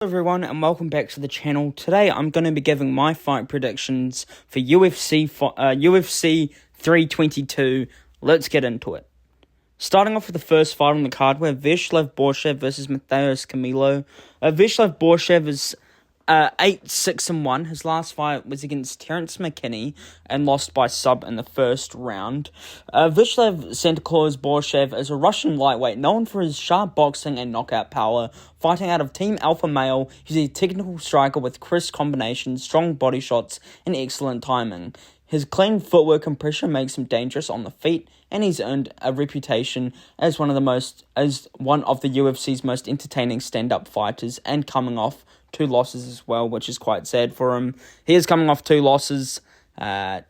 Hello everyone and welcome back to the channel. Today I'm going to be giving my fight predictions for UFC 322. Let's get into it. Starting off with the first fight on the card, we have Borshchev versus Camilo. Borshchev is 8-6-1. His last fight was against Terence McKinney and lost by sub in the first round. Borshchev is a Russian lightweight known for his sharp boxing and knockout power. Fighting out of Team Alpha Male, he's a technical striker with crisp combinations, strong body shots, and excellent timing. His clean footwork and pressure makes him dangerous on the feet, and he's earned a reputation as one of the UFC's most entertaining stand-up fighters, and coming off 2 losses as well, which is quite sad for him. He is coming off 2 losses. Then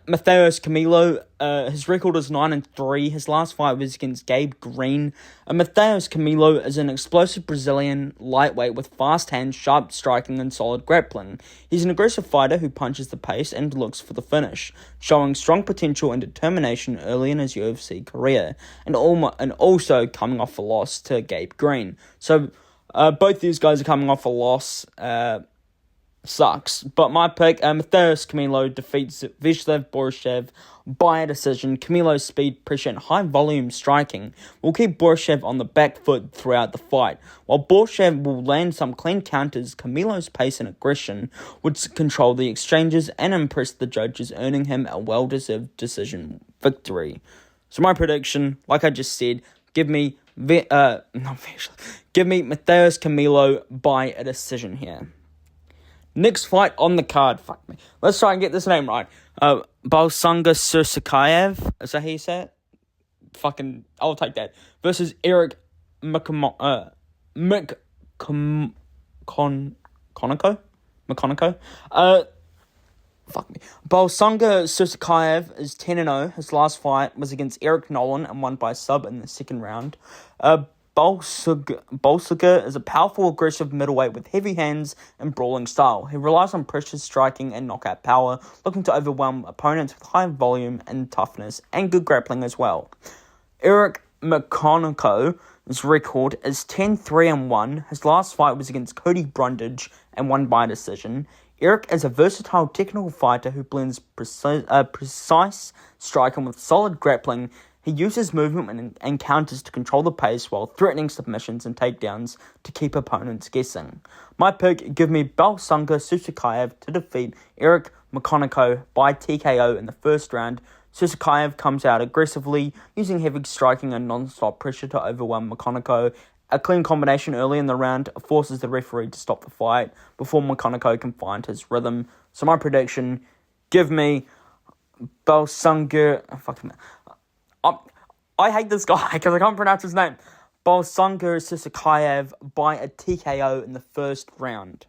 Camilo, his record is 9-3. His last fight was against Gabe Green. Camilo is an explosive Brazilian lightweight with fast hands, sharp striking, and solid grappling. He's an aggressive fighter who punches the pace and looks for the finish, showing strong potential and determination early in his UFC career, and also coming off a loss to Gabe Green. So both these guys are coming off a loss. Sucks. But my pick, Camilo defeats Borshchev by a decision. Camilo's speed, pressure, and high volume striking will keep Borshchev on the back foot throughout the fight. While Borshchev will land some clean counters, Camilo's pace and aggression would control the exchanges and impress the judges, earning him a well-deserved decision victory. So my prediction, like I just said, give me Camilo by a decision here. Next fight on the card. Fuck me. Let's try and get this name right. Susurkaev. Is that how you say it? I'll take that. Versus Eric McConico. Fuck me. Susurkaev is 10-0. His last fight was against Eric Nolan and won by sub in the second round. Borshchev is a powerful, aggressive middleweight with heavy hands and brawling style. He relies on pressure, striking, and knockout power, looking to overwhelm opponents with high volume and toughness, and good grappling as well. Eric McConico's record is 10-3-1. His last fight was against Cody Brundage and won by decision. Eric is a versatile technical fighter who blends precise striking with solid grappling. He uses movement and counters to control the pace while threatening submissions and takedowns to keep opponents guessing. My pick, give me Susurkaev to defeat Eric McConico by TKO in the first round. Susurkaev comes out aggressively, using heavy striking and non-stop pressure to overwhelm McConico. A clean combination early in the round forces the referee to stop the fight before McConico can find his rhythm. So my prediction, give me I hate this guy because I can't pronounce his name. Susurkaev by a TKO in the first round.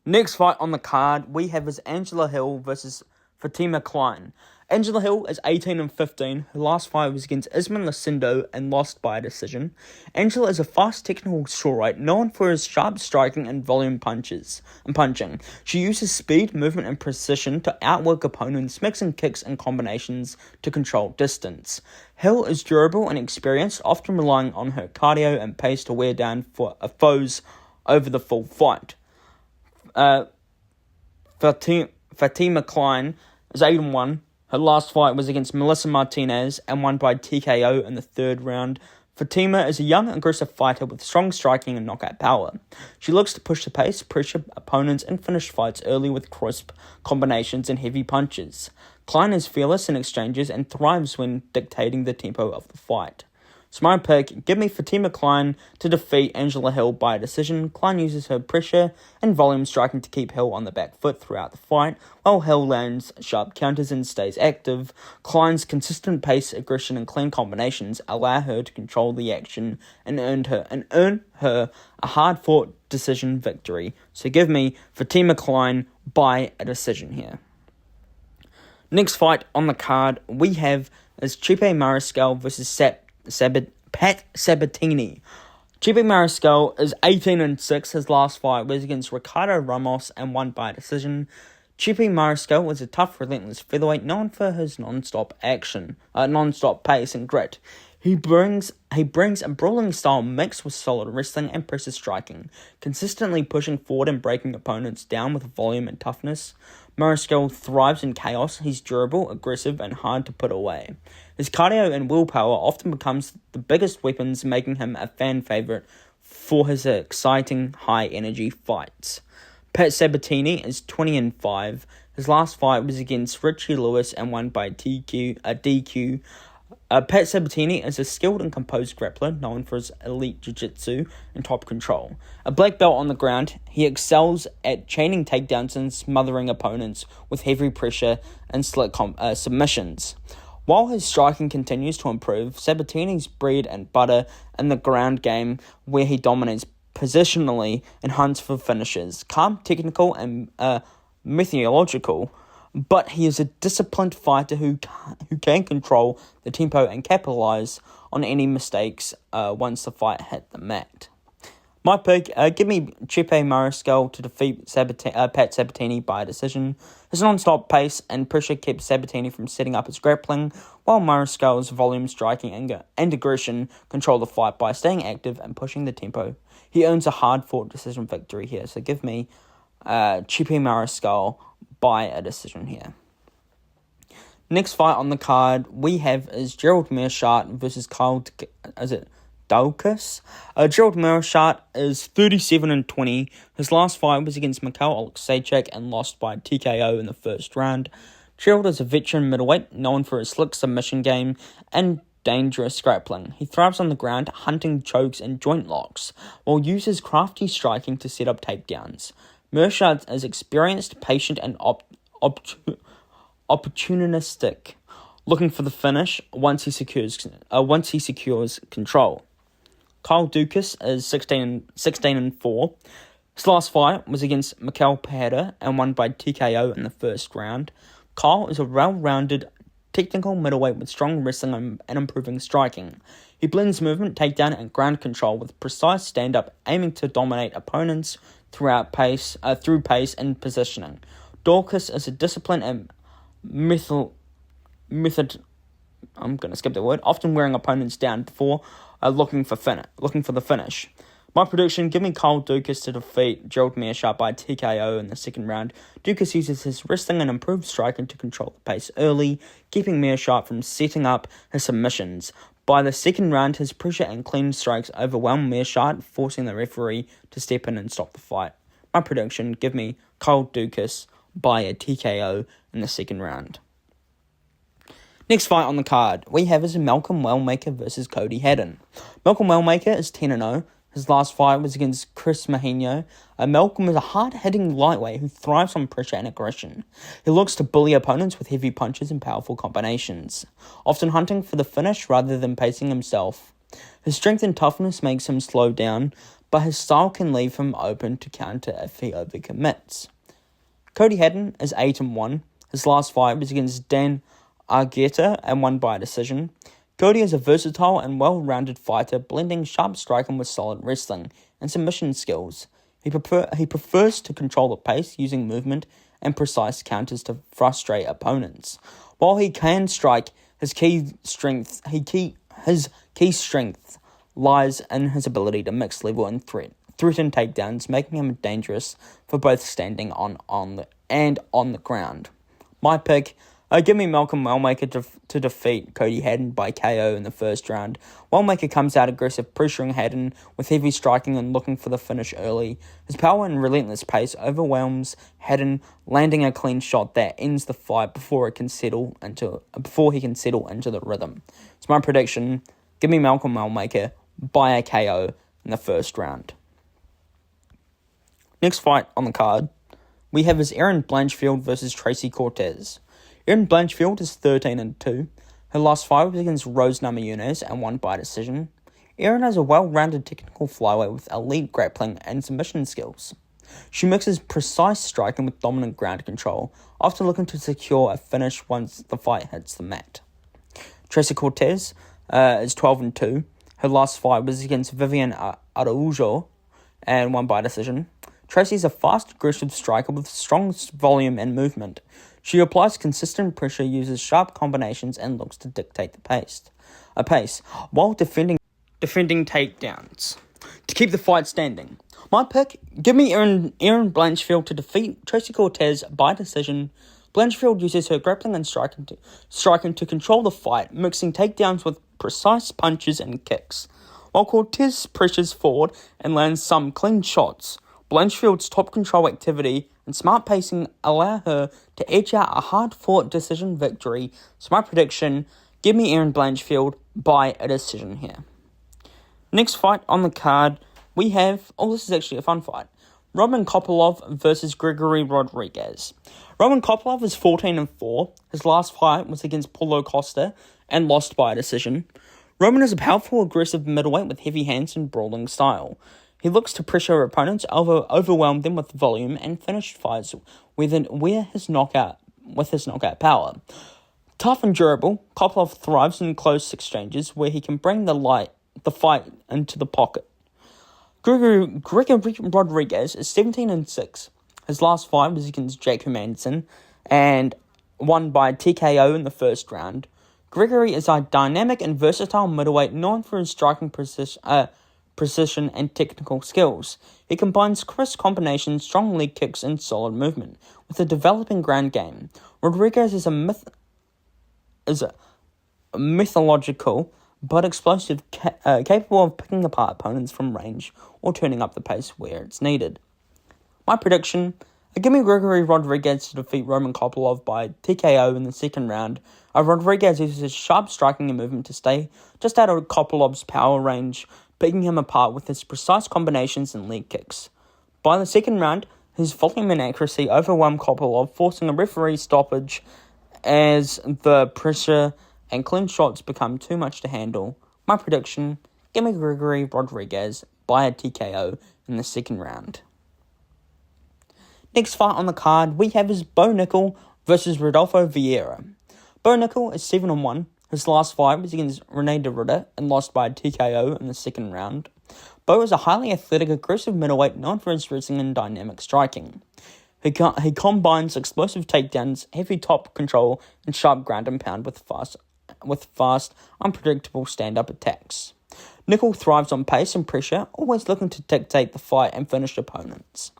Next fight on the card we have is Angela Hill versus Fatima Kline. Angela Hill is 18-15. Her last fight was against Isman Lucindo and lost by a decision. Angela is a fast technical strawweight known for his sharp striking and volume punching. She uses speed, movement, and precision to outwork opponents, mixing kicks and combinations to control distance. Hill is durable and experienced, often relying on her cardio and pace to wear down foes over the full fight. Fatima Kline is 8-1. Her last fight was against Melissa Martinez and won by TKO in the third round. Fatima is a young, aggressive fighter with strong striking and knockout power. She looks to push the pace, pressure opponents, and finish fights early with crisp combinations and heavy punches. Kline is fearless in exchanges and thrives when dictating the tempo of the fight. So my pick, give me Fatima Kline to defeat Angela Hill by a decision. Kline uses her pressure and volume striking to keep Hill on the back foot throughout the fight, while Hill lands sharp counters and stays active. Kline's consistent pace, aggression, and clean combinations allow her to control the action and earn her a hard-fought decision victory. So give me Fatima Kline by a decision here. Next fight on the card we have is Mariscal versus Sabatini. Mariscal is 18-6. His last fight was against Ricardo Ramos and won by decision. Mariscal was a tough, relentless featherweight known for his non-stop pace and grit. He brings a brawling style mixed with solid wrestling and pressure striking, consistently pushing forward and breaking opponents down with volume and toughness. Mariscal thrives in chaos. He's durable, aggressive, and hard to put away. His cardio and willpower often becomes the biggest weapons, making him a fan favourite for his exciting, high-energy fights. Pat Sabatini is 20-5. His last fight was against Richie Lewis and won by DQ. Pat Sabatini is a skilled and composed grappler known for his elite jiu-jitsu and top control. A black belt on the ground, he excels at chaining takedowns and smothering opponents with heavy pressure and slick submissions. While his striking continues to improve, Sabatini's bread and butter in the ground game, where he dominates positionally and hunts for finishes. Calm, technical, and methodological, but he is a disciplined fighter who can control the tempo and capitalize on any mistakes once the fight hit the mat. My pick, give me Chepe Mariscal to defeat Pat Sabatini by decision. His non-stop pace and pressure kept Sabatini from setting up his grappling, while Mariscal's volume, striking, and aggression control the fight by staying active and pushing the tempo. He earns a hard-fought decision victory here, so give me Chepe Mariscal by a decision here. Next fight on the card we have is Gerald Meerschaert versus Daukaus. Gerald Meerschaert is 37-20. His last fight was against Nickal and lost by TKO in the first round. Gerald is a veteran middleweight known for his slick submission game and dangerous grappling. He thrives on the ground, hunting chokes and joint locks, while uses crafty striking to set up takedowns. Meerschaert is experienced, patient, and opportunistic, looking for the finish once he secures control. Daukaus is 16-4. His last fight was against Makhachev and won by TKO in the first round. Kyle is a well-rounded technical middleweight with strong wrestling and improving striking. He blends movement, takedown, and ground control with precise stand-up, aiming to dominate opponents through pace and positioning. Daukaus is a disciplined and often wearing opponents down before looking for the finish. My prediction, give me Daukaus to defeat Gerald Meerschaert by TKO in the second round. Daukaus uses his wrestling and improved striking to control the pace early, keeping Meerschaert from setting up his submissions. By the second round, his pressure and clean strikes overwhelm Meerschaert, forcing the referee to step in and stop the fight. My prediction, give me Daukaus by a TKO in the second round. Next fight on the card we have is Malcolm Wellmaker versus Cody Haddon. Malcolm Wellmaker is 10-0. His last fight was against Chris Mahino. Malcolm is a hard-hitting lightweight who thrives on pressure and aggression. He looks to bully opponents with heavy punches and powerful combinations, often hunting for the finish rather than pacing himself. His strength and toughness makes him slow down, but his style can leave him open to counter if he overcommits. Cody Haddon is 8-1. His last fight was against Dan Argueta and won by a decision. Cody is a versatile and well-rounded fighter, blending sharp striking with solid wrestling and submission skills. He prefers to control the pace using movement and precise counters to frustrate opponents. While he can strike, his key strength lies in his ability to mix level and threaten takedowns, making him dangerous for both standing on the ground. My pick, give me Malcolm Wellmaker to defeat Cody Haddon by KO in the first round. Wellmaker comes out aggressive, pressuring Haddon with heavy striking and looking for the finish early. His power and relentless pace overwhelms Haddon, landing a clean shot that ends the fight before he can settle into the rhythm. It's my prediction, give me Malcolm Wellmaker by a KO in the first round. Next fight on the card we have is Erin Blanchfield versus Tracy Cortez. Erin Blanchfield is 13-2. Her last fight was against Rose Namajunas and won by decision. Erin has a well-rounded technical flyweight with elite grappling and submission skills. She mixes precise striking with dominant ground control, often looking to secure a finish once the fight hits the mat. Tracy Cortez is 12-2. Her last fight was against Vivian Araujo and won by decision. Tracy is a fast, aggressive striker with strong volume and movement. She applies consistent pressure, uses sharp combinations, and looks to dictate the pace, while defending takedowns to keep the fight standing. My pick, give me Erin Blanchfield to defeat Tracy Cortez by decision. Blanchfield uses her grappling and striking to control the fight, mixing takedowns with precise punches and kicks, while Cortez pressures forward and lands some clean shots. Blanchfield's top control activity and smart pacing allow her to edge out a hard-fought decision victory. So my prediction, give me Erin Blanchfield by a decision here. Next fight on the card, we have, this is actually a fun fight, Roman Kopylov versus Gregory Rodrigues. Roman Kopylov is 14-4. His last fight was against Paulo Costa and lost by a decision. Roman is a powerful, aggressive middleweight with heavy hands and brawling style. He looks to pressure opponents, overwhelm them with volume, and finish fights with his knockout power. Tough and durable, Kopylov thrives in close exchanges where he can bring the fight into the pocket. Gregory Rodrigues is 17-6. His last fight was against Jake Hermansson and won by TKO in the first round. Gregory is a dynamic and versatile middleweight known for his striking precision and technical skills. He combines crisp combinations, strong leg kicks, and solid movement with a developing ground game. Rodrigues is a mythological but explosive, capable of picking apart opponents from range or turning up the pace where it's needed. My prediction, give me Gregory Rodrigues to defeat Roman Kopylov by TKO in the second round. Rodrigues uses sharp striking and movement to stay just out of Kopylov's power range, picking him apart with his precise combinations and leg kicks. By the second round, his volume and accuracy overwhelm Kopylov, forcing a referee stoppage as the pressure and clean shots become too much to handle. My prediction, give me Gregory Rodrigues by a TKO in the second round. Next fight on the card we have is Bo Nickal versus Rodolfo Vieira. Bo Nickal is 7-1. His last fight was against Rene de Ridder and lost by a TKO in the second round. Bo is a highly athletic, aggressive middleweight known for his wrestling and dynamic striking. He combines explosive takedowns, heavy top control, and sharp ground and pound with fast, unpredictable stand-up attacks. Nickal thrives on pace and pressure, always looking to dictate the fight and finish opponents.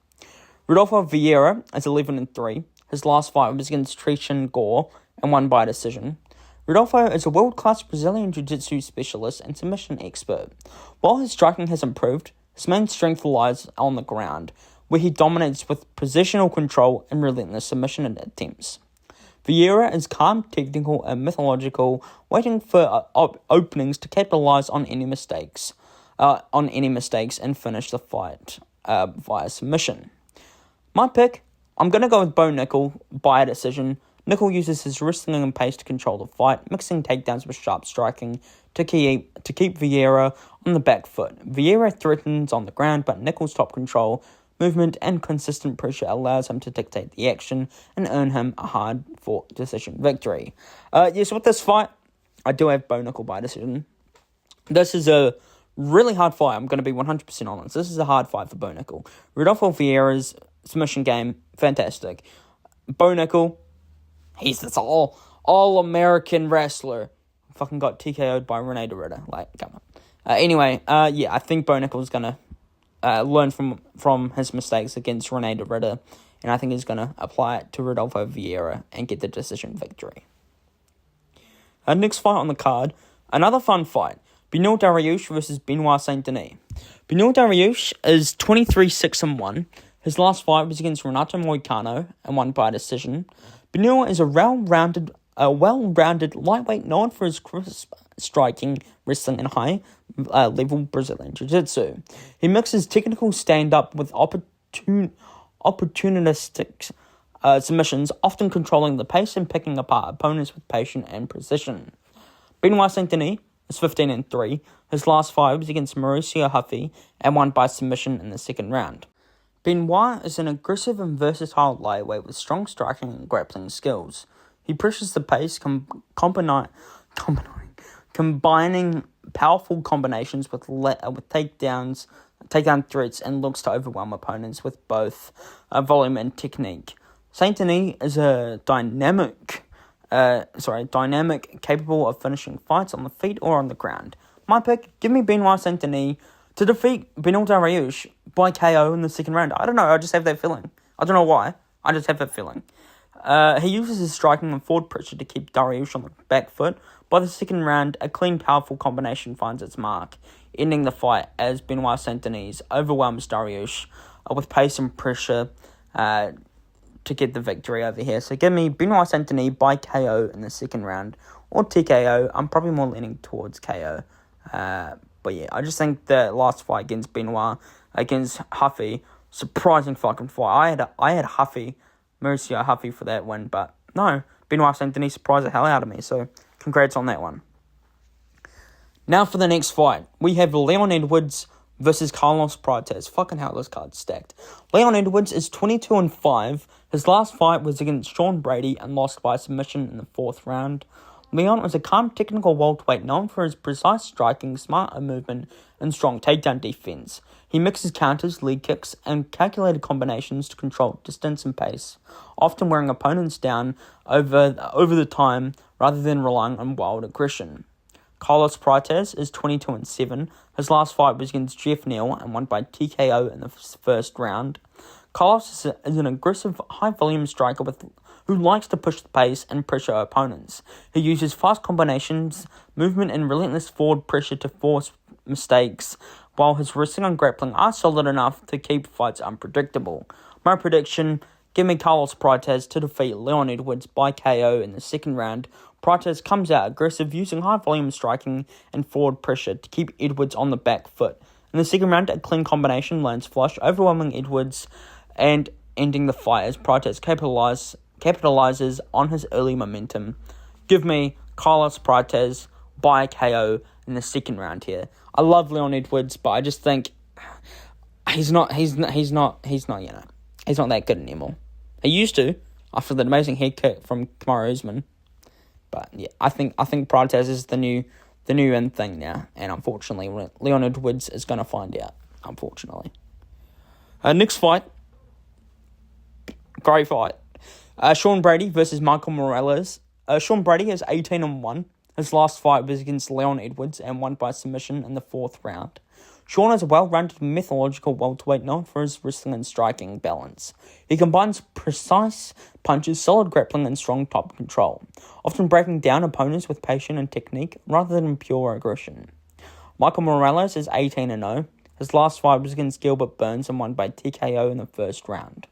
Rodolfo Vieira is 11-3. His last fight was against Trishan Gore and won by decision. Rodolfo is a world-class Brazilian jiu-jitsu specialist and submission expert. While his striking has improved, his main strength lies on the ground, where he dominates with positional control and relentless submission attempts. Vieira is calm, technical, and mythological, waiting for openings to capitalize on any mistakes and finish the fight via submission. My pick, I'm going to go with Bo Nickal by a decision. Nickal uses his wrestling and pace to control the fight, mixing takedowns with sharp striking to keep Vieira on the back foot. Vieira threatens on the ground, but Nickal's top control, movement, and consistent pressure allows him to dictate the action and earn him a hard-fought decision victory. Yes, with this fight, I do have Bo Nickal by decision. This is a really hard fight. I'm going to be 100% honest. This is a hard fight for Bo Nickal. Rodolfo Vieira's submission game, fantastic. Bo Nickal, he's this all-American wrestler. Fucking got TKO'd by Rene de Ridder. Come on. I think Bo Nickal's going to learn from his mistakes against Rene de Ridder, and I think he's going to apply it to Rodolfo Vieira and get the decision victory. Next fight on the card, another fun fight. Beneil Dariush versus Benoit Saint-Denis. Beneil Dariush is 23-6-1. His last fight was against Renato Moicano and won by decision. Beneil is a well-rounded lightweight known for his crisp striking, wrestling, and high-level Brazilian jiu-jitsu. He mixes technical stand-up with opportunistic submissions, often controlling the pace and picking apart opponents with patience and precision. Benoit Saint-Denis is 15-3. His last fight was against Mauricio Huffy and won by submission in the second round. Benoit is an aggressive and versatile lightweight with strong striking and grappling skills. He pushes the pace, combining powerful combinations with takedown threats, and looks to overwhelm opponents with both volume and technique. Saint-Denis is a dynamic, capable of finishing fights on the feet or on the ground. My pick, give me Benoit Saint-Denis to defeat Dariush by KO in the second round. I don't know, I just have that feeling. I don't know why, I just have that feeling. He uses his striking and forward pressure to keep Dariush on the back foot. By the second round, a clean, powerful combination finds its mark, ending the fight as Benoit Saint-Denis overwhelms Dariush with pace and pressure to get the victory over here. So give me Benoit Saint-Denis by KO in the second round, or TKO. I'm probably more leaning towards KO. But yeah, I just think the last fight against Benoit, against Huffy, surprising fucking fight. I had Meerschaert Huffy for that win, but no, Benoit Saint-Denis surprised the hell out of me, so congrats on that one. Now for the next fight, we have Leon Edwards versus Carlos Prates. Fucking hell, this card's stacked. Leon Edwards is 22-5. His last fight was against Sean Brady and lost by submission in the 4th round. Leon is a calm technical welterweight known for his precise striking, smart movement, and strong takedown defense. He mixes counters, leg kicks, and calculated combinations to control distance and pace, often wearing opponents down over the time rather than relying on wild aggression. Carlos Prates is 22-7. His last fight was against Jeff Neal and won by TKO in the first round. Carlos is an aggressive, high-volume striker who likes to push the pace and pressure opponents. He uses fast combinations, movement, and relentless forward pressure to force mistakes, while his wrestling and grappling are solid enough to keep fights unpredictable. My prediction, give me Carlos Prates to defeat Leon Edwards by KO in the second round. Prates comes out aggressive, using high-volume striking and forward pressure to keep Edwards on the back foot. In the second round, a clean combination lands flush, overwhelming Edwards and ending the fight as Prates capitalizes on his early momentum. Give me Carlos Prates by KO in the second round here. I love Leon Edwards, but I just think he's not that good anymore. He used to after the amazing head kick from Kamaru Usman. But yeah, I think Prates is the new in thing now, and unfortunately Leon Edwards is going to find out. Unfortunately. Next fight. Great fight. Sean Brady versus Michael Morales. Sean Brady is 18-1. His last fight was against Leon Edwards and won by submission in the 4th round. Sean is a well-rounded, methodological welterweight known for his wrestling and striking balance. He combines precise punches, solid grappling, and strong top control, often breaking down opponents with patience and technique rather than pure aggression. Michael Morales is 18-0. His last fight was against Gilbert Burns and won by TKO in the 1st round.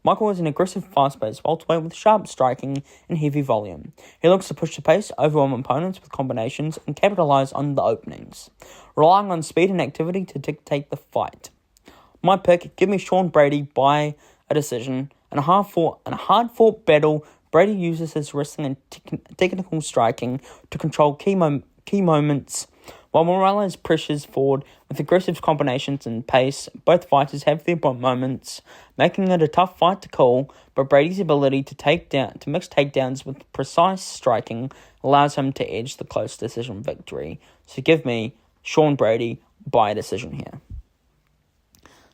Michael is an aggressive, fast-paced welterweight with sharp striking and heavy volume. He looks to push the pace, overwhelm opponents with combinations, and capitalize on the openings, relying on speed and activity to dictate the fight. My pick, give me Sean Brady by a decision. In a hard-fought battle, Brady uses his wrestling and technical striking to control key moments, while Morales presses forward with aggressive combinations and pace. Both fighters have their moments, making it a tough fight to call, but Brady's ability to mix takedowns with precise striking allows him to edge the close decision victory. So give me Sean Brady by decision here.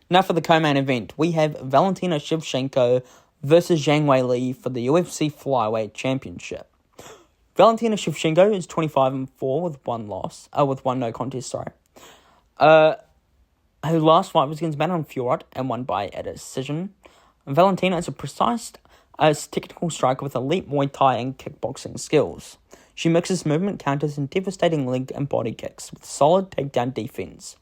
Now for the co-main event, we have Valentina Shevchenko versus Zhang Weili for the UFC Flyweight Championship. Valentina Shevchenko is 25-4 with one no contest. Her last fight was against Manon Fiorot and won by a decision. Valentina is a precise technical striker with elite Muay Thai and kickboxing skills. She mixes movement, counters, and devastating leg and body kicks with solid takedown defense,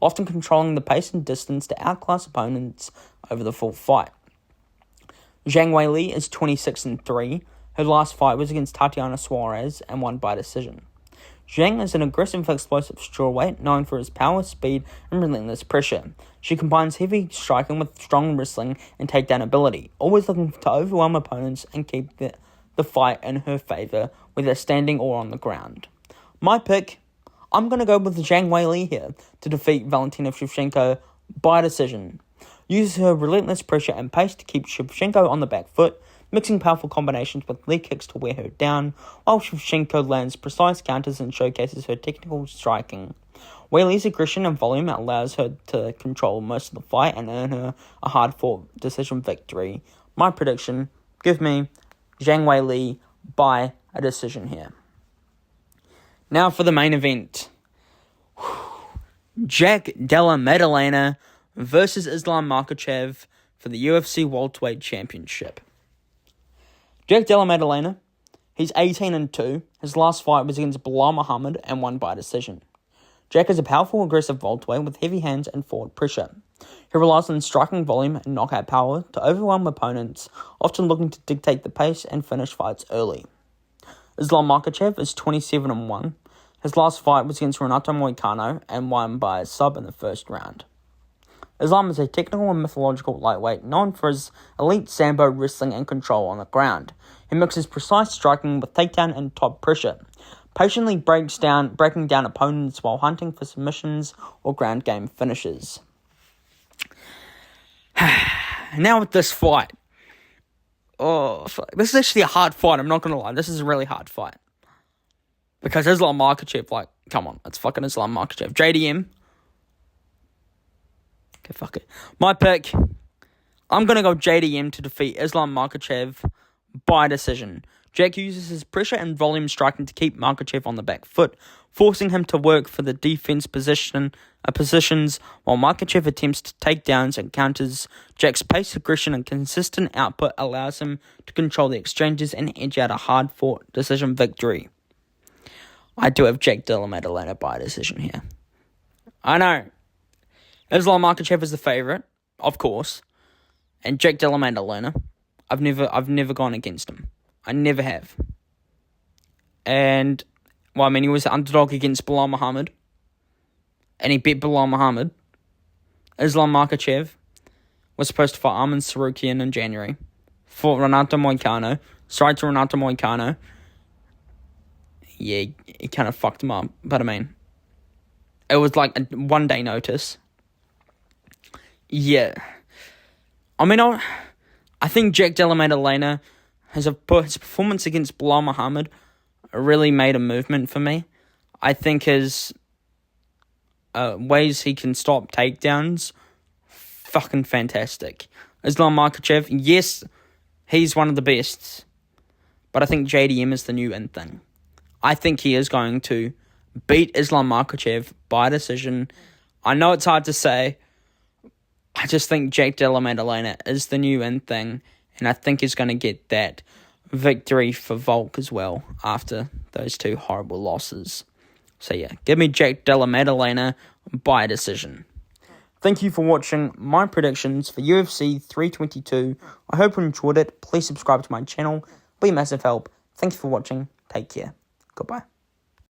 often controlling the pace and distance to outclass opponents over the full fight. Zhang Weili is 26-3. Her last fight was against Tatiana Suarez and won by decision. Zhang is an aggressive, explosive strawweight known for his power, speed, and relentless pressure. She combines heavy striking with strong wrestling and takedown ability, always looking to overwhelm opponents and keep the fight in her favour, whether standing or on the ground. My pick, I'm going to go with Zhang Weili here to defeat Valentina Shevchenko by decision. Uses her relentless pressure and pace to keep Shevchenko on the back foot, mixing powerful combinations with leg kicks to wear her down, while Shevchenko lands precise counters and showcases her technical striking. Weili's aggression and volume allows her to control most of the fight and earn her a hard-fought decision victory. my prediction, give me Zhang Weili by a decision here. Now for the main event. Jack Della Maddalena versus Islam Makhachev for the UFC Welterweight Championship. Jack Della Maddalena, he's 18-2. His last fight was against Bilal Muhammad and won by decision. Jack is a powerful, aggressive welterweight with heavy hands and forward pressure. He relies on striking volume and knockout power to overwhelm opponents, often looking to dictate the pace and finish fights early. Islam Makhachev is 27-1. His last fight was against Renato Moicano and won by a sub in the first round. Islam is a technical and mythological lightweight known for his elite sambo wrestling and control on the ground. He mixes precise striking with takedown and top pressure, patiently breaking down opponents while hunting for submissions or ground game finishes. Now with this fight. This is actually a hard fight, I'm not going to lie. This is a really hard fight. Because Islam Makhachev, come on, it's fucking Islam Makhachev. JDM. Okay, fuck it. My pick, I'm going to go JDM to defeat Islam Makhachev by decision. Jack uses his pressure and volume striking to keep Makhachev on the back foot, forcing him to work for the defense positions while Makhachev attempts to take downs and counters. Jack's pace, aggression, and consistent output allows him to control the exchanges and edge out a hard-fought decision victory. I do have Jack Della Maddalena by decision here. I know. Islam Makhachev is the favourite, of course. And Jack Della Maddalena, I've never gone against him. I never have. And, he was the underdog against Bilal Muhammad. And he beat Bilal Muhammad. Islam Makhachev was supposed to fight Arman Tsarukyan in January. Fought Renato Moicano. Sorry to Renato Moicano. Yeah, he kind of fucked him up. But it was like a 1 day notice. Yeah. I think Jack Della Maddalena his performance against Bilal Muhammad really made a movement for me. I think his ways he can stop takedowns, fucking fantastic. Islam Makhachev, yes, he's one of the best. But I think JDM is the new in thing. I think he is going to beat Islam Makhachev by decision. I know it's hard to say. I just think Jack Della Maddalena is the new in thing. And I think he's going to get that victory for Volk as well after those 2 horrible losses. So yeah, give me Jack Della Maddalena by decision. Thank you for watching my predictions for UFC 322. I hope you enjoyed it. Please subscribe to my channel. Be a massive help. Thank you for watching. Take care. Goodbye.